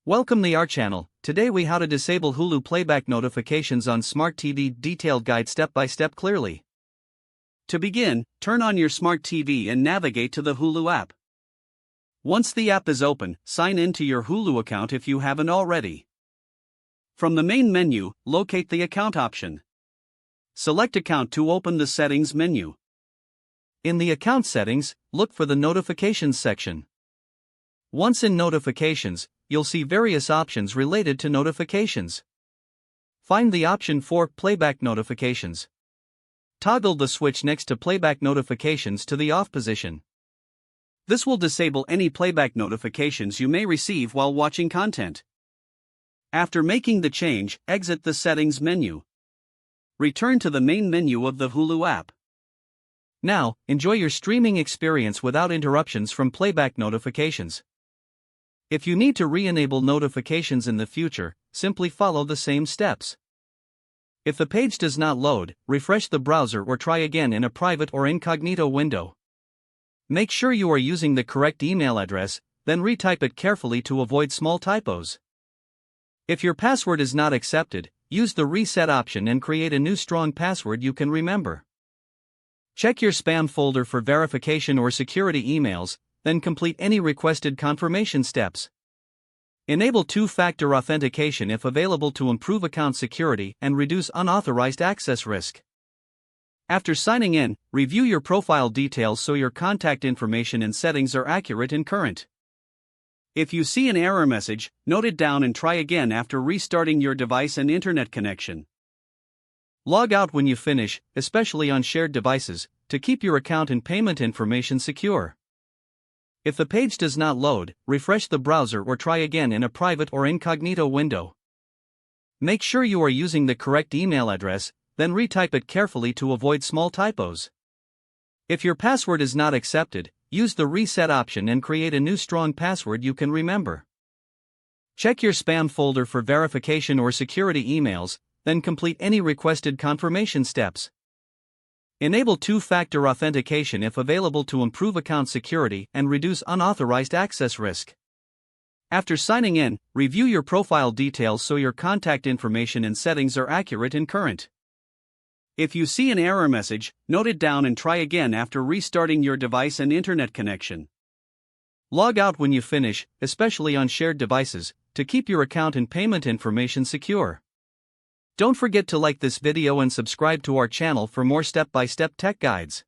Welcome to our channel. Today we how to disable Hulu playback notifications on Smart TV. Detailed guide step by step clearly. To begin, turn on your Smart TV and navigate to the Hulu app. Once the app is open, sign in to your Hulu account if you haven't already. From the main menu, locate the account option. Select account to open the settings menu. In the account settings, look for the notifications section. Once in notifications, you'll see various options related to notifications. Find the option for playback notifications. Toggle the switch next to playback notifications to the off position. This will disable any playback notifications you may receive while watching content. After making the change, exit the settings menu. Return to the main menu of the Hulu app. Now, enjoy your streaming experience without interruptions from playback notifications. If you need to re-enable notifications in the future, simply follow the same steps. If the page does not load, refresh the browser or try again in a private or incognito window. Make sure you are using the correct email address, then retype it carefully to avoid small typos. If your password is not accepted, use the reset option and create a new strong password you can remember. Check your spam folder for verification or security emails, then complete any requested confirmation steps. Enable two-factor authentication if available to improve account security and reduce unauthorized access risk. After signing in, review your profile details so your contact information and settings are accurate and current. If you see an error message, note it down and try again after restarting your device and internet connection. Log out when you finish, especially on shared devices, to keep your account and payment information secure. If the page does not load, refresh the browser or try again in a private or incognito window. Make sure you are using the correct email address, then retype it carefully to avoid small typos. If your password is not accepted, use the reset option and create a new strong password you can remember. Check your spam folder for verification or security emails, then complete any requested confirmation steps. Enable two-factor authentication if available to improve account security and reduce unauthorized access risk. After signing in, review your profile details so your contact information and settings are accurate and current. If you see an error message, note it down and try again after restarting your device and internet connection. Log out when you finish, especially on shared devices, to keep your account and payment information secure. Don't forget to like this video and subscribe to our channel for more step-by-step tech guides.